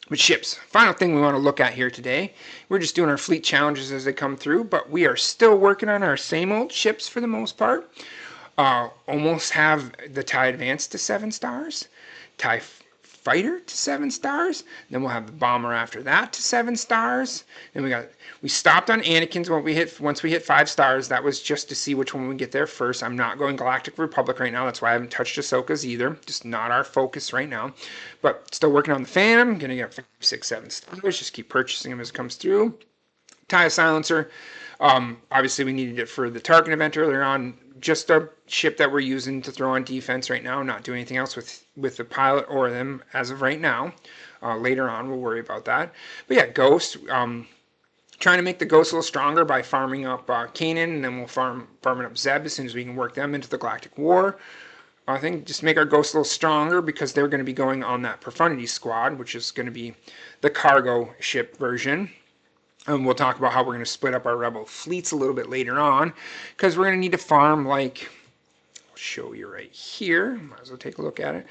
A: But ships, final thing we want to look at here today. We're just doing our fleet challenges as they come through, but we are still working on our same old ships for the most part. Almost have the TIE Advance to 7 stars, TIE Fighter to 7 stars, then we'll have the Bomber after that to 7 stars. Then we stopped on Anakin's once we hit 5 stars. That was just to see which one we get there first. I'm not going Galactic Republic right now. That's why I haven't touched Ahsoka's either. Just not our focus right now. But still working on the Phantom. Gonna get 5, 6, 7 stars. Just keep purchasing them as it comes through. TIE Silencer. Obviously we needed it for the Tarkin event earlier on. Just a ship that we're using to throw on defense right now. Not doing anything else with the pilot or them as of right now. Later on we'll worry about that. But yeah, Ghost. Trying to make the Ghost a little stronger by farming up Kanan, and then we'll farming up Zeb as soon as we can work them into the Galactic War. I think just make our Ghosts a little stronger because they're going to be going on that Profundity Squad, which is going to be the cargo ship version. And we'll talk about how we're going to split up our Rebel fleets a little bit later on, because we're going to need to farm, like, I'll show you right here. Might as well take a look at it.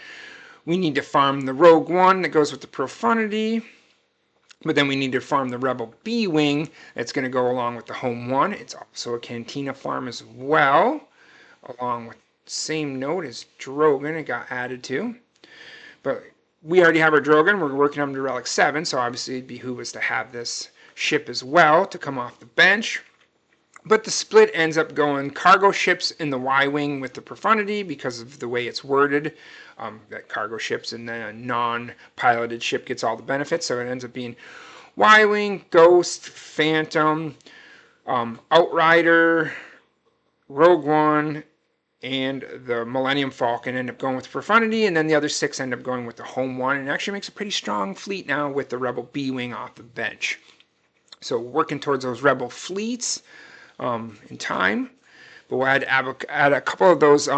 A: We need to farm the Rogue One that goes with the Profundity, but then we need to farm the Rebel B-Wing that's going to go along with the Home One. It's also a Cantina farm as well, along with the same note as Drogon. It got added to. But we already have our Drogon. We're working on the Relic 7, so obviously it'd behoove us to have this ship as well to come off the bench. But the split ends up going cargo ships in the Y-Wing with the Profundity because of the way it's worded. That cargo ships and then a non-piloted ship gets all the benefits. So it ends up being Y-Wing, Ghost, Phantom, Outrider, Rogue One, and the Millennium Falcon end up going with Profundity, and then the other 6 end up going with the Home One. And it actually makes a pretty strong fleet now with the Rebel B-Wing off the bench. So working towards those Rebel fleets in time. But we'll add a couple of those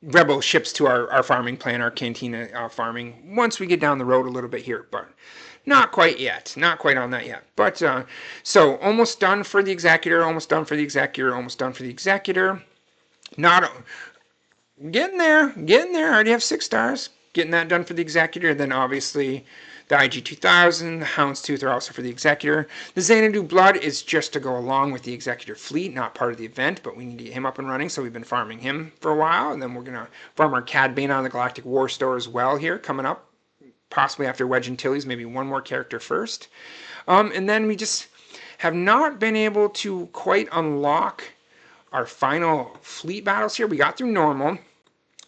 A: rebel ships to our farming plan, our cantina farming, once we get down the road a little bit here, but not quite yet. Not quite on that yet. But so almost done for the executor, almost done for the executor, almost done for the executor. Not getting there, getting there. I already have 6 stars. Getting that done for the executor. Then obviously the IG-2000, the Houndstooth are also for the executor. The Xanadu Blood is just to go along with the executor fleet, not part of the event, but we need to get him up and running, so we've been farming him for a while, and then we're going to farm our Cad Bane on the Galactic War Store as well here, coming up, possibly after Wedge Antilles, maybe one more character first. And then we just have not been able to quite unlock our final fleet battles here. We got through normal.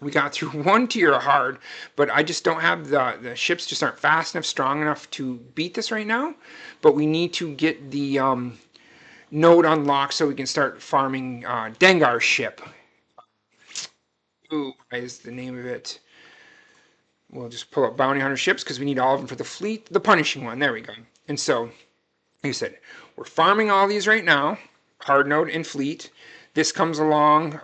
A: We got through 1 tier hard, but I just don't have the ships just aren't fast enough, strong enough to beat this right now. But we need to get the node unlocked so we can start farming Dengar's ship. Ooh, what is the name of it? We'll just pull up Bounty Hunter ships because we need all of them for the fleet. The Punishing One, there we go. And so, like I said, we're farming all these right now, hard node and fleet. This comes along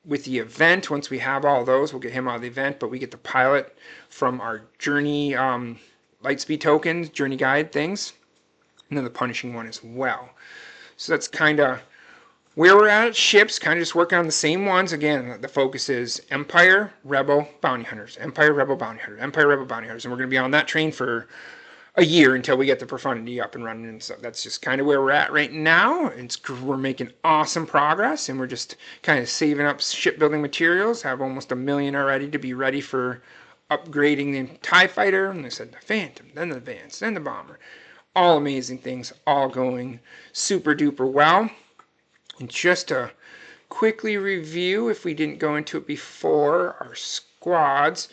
A: with the event. Once we have all those, we'll get him out of the event, but we get the pilot from our journey lightspeed tokens, journey guide things, and then the Punishing One as well. So that's kind of where we're at. Ships, kind of just working on the same ones. Again, the focus is Empire, Rebel, Bounty Hunters. Empire, Rebel, Bounty Hunters. Empire, Rebel, Bounty Hunters. And we're going to be on that train for a year until we get the Profundity up and running. And so that's just kind of where we're at right now. We're making awesome progress, and we're just kind of saving up shipbuilding materials. Have almost 1 million already to be ready for upgrading the TIE Fighter. And they said the Phantom, then the Advance, then the Bomber. All amazing things, all going super duper well. And just to quickly review, if we didn't go into it before, our squads,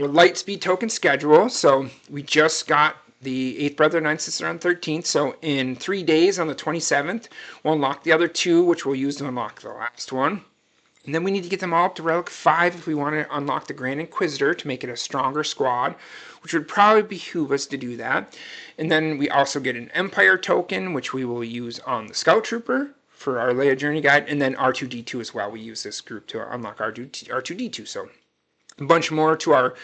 A: our Lightspeed token schedule. So we just got the 8th Brother, 9th Sister on 13th. So in 3 days on the 27th, we'll unlock the other 2, which we'll use to unlock the last one. And then we need to get them all up to Relic 5 if we want to unlock the Grand Inquisitor to make it a stronger squad, which would probably behoove us to do that. And then we also get an Empire token, which we will use on the Scout Trooper for our Leia Journey Guide, and then R2-D2 as well. We use this group to unlock R2-D2. So a bunch more to our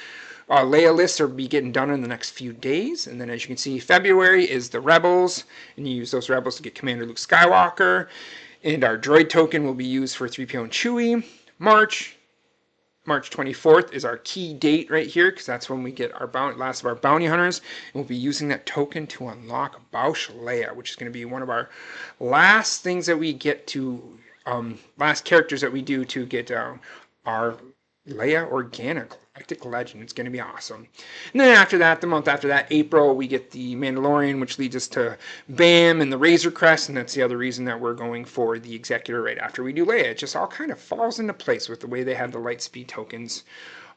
A: Leia list will be getting done in the next few days. And then as you can see, February is the Rebels, and you use those Rebels to get Commander Luke Skywalker. And our droid token will be used for 3PO and Chewie. March 24th is our key date right here, because that's when we get our last of our bounty hunters. And we'll be using that token to unlock Bausch Leia, which is going to be one of our last things that we get to, last characters that we do to get our Leia Organa Galactic Legend. It's going to be awesome. And then after that, the month after that, April, we get the Mandalorian, which leads us to BAM and the Razor Crest, and that's the other reason that we're going for the Executor right after we do Leia. It just all kind of falls into place with the way they have the Lightspeed tokens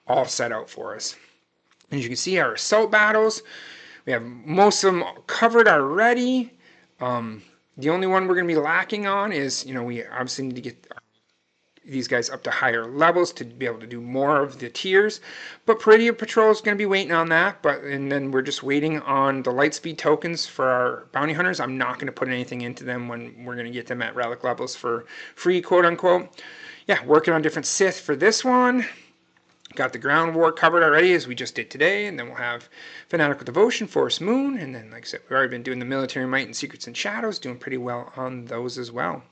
A: all set out for us. As you can see, our assault battles, we have most of them covered already. The only one we're going to be lacking on is, we obviously need to get these guys up to higher levels to be able to do more of the tiers, but Peridia Patrol is going to be waiting on that. And then we're just waiting on the Lightspeed tokens for our bounty hunters. I'm not going to put anything into them when we're going to get them at relic levels for free, quote unquote. Yeah, working on different Sith for this one. Got the ground war covered already, as we just did today, and then we'll have Fanatical Devotion, Force Moon, and then, like I said, we've already been doing the Military Might and Secrets and Shadows, doing pretty well on those as well.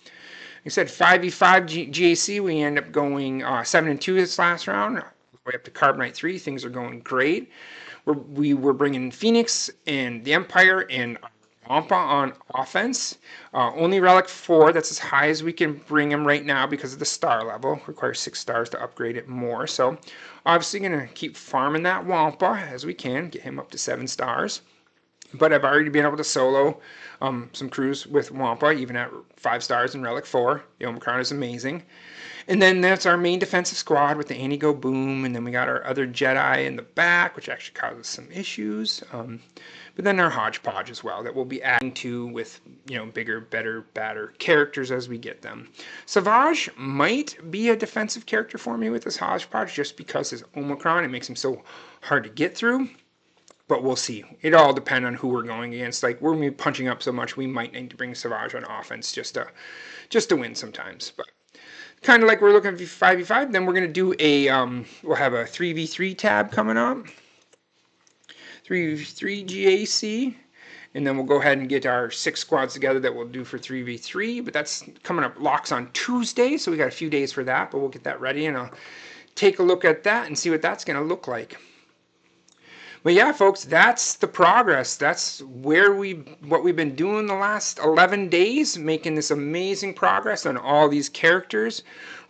A: Like I said, 5v5 GAC, we end up going 7-2 this last round, way up to Carbonite 3. Things are going great. We were bringing Phoenix and the Empire and Wampa on offense. Only Relic 4, that's as high as we can bring him right now because of the star level. Requires 6 stars to upgrade it more. So obviously going to keep farming that Wampa as we can, get him up to 7 stars. But I've already been able to solo some crews with Wampa, even at 5 stars in Relic 4. The Omicron is amazing. And then that's our main defensive squad with the Anti-Go Boom, and then we got our other Jedi in the back, which actually causes some issues. But then our hodgepodge as well that we'll be adding to with, bigger, better, badder characters as we get them. Savage might be a defensive character for me with this hodgepodge just because his Omicron, it makes him so hard to get through. But we'll see. It all depends on who we're going against. Like, we're punching up so much, we might need to bring Savage on offense just to win sometimes. But Kind of like we're looking at 5v5. Then we're going to do a, we'll have a 3v3 tab coming up. 3v3 GAC. And then we'll go ahead and get our 6 squads together that we'll do for 3v3. But that's coming up, locks on Tuesday, so we got a few days for that. But we'll get that ready, and I'll take a look at that and see what that's going to look like. But yeah, folks, that's the progress. That's what we've been doing the last 11 days, making this amazing progress on all these characters,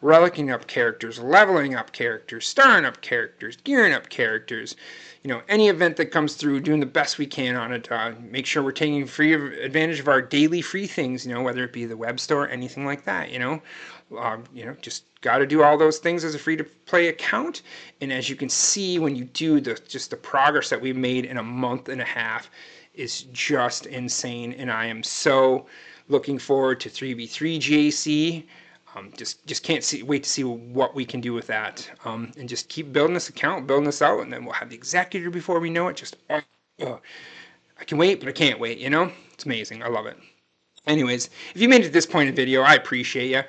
A: relicking up characters, leveling up characters, starring up characters, gearing up characters. You know, any event that comes through, doing the best we can on it. Make sure we're taking free advantage of our daily free things, you know, whether it be the web store, anything like that, you know. Just got to do all those things as a free-to-play account. And as you can see, when you do just the progress that we've made in a month and a half is just insane. And I am so looking forward to 3v3 GAC. Just can't wait to see what we can do with that. And just keep building this account, building this out, and then we'll have the executor before we know it. Just, I can wait, but I can't wait, you know? It's amazing. I love it. Anyways, if you made it to this point in the video, I appreciate you.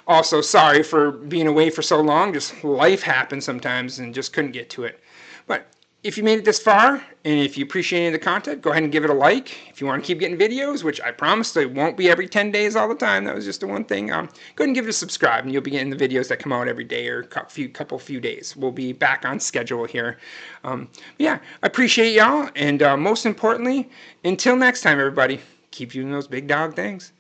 A: Also, sorry for being away for so long. Just life happens sometimes and just couldn't get to it. But if you made it this far, and if you appreciate any of the content, go ahead and give it a like. If you want to keep getting videos, which I promise they won't be every 10 days all the time. That was just the one thing. Go ahead and give it a subscribe, and you'll be getting the videos that come out every day or a few days. We'll be back on schedule here. Yeah, I appreciate y'all, and most importantly, until next time, everybody, keep doing those big dog things.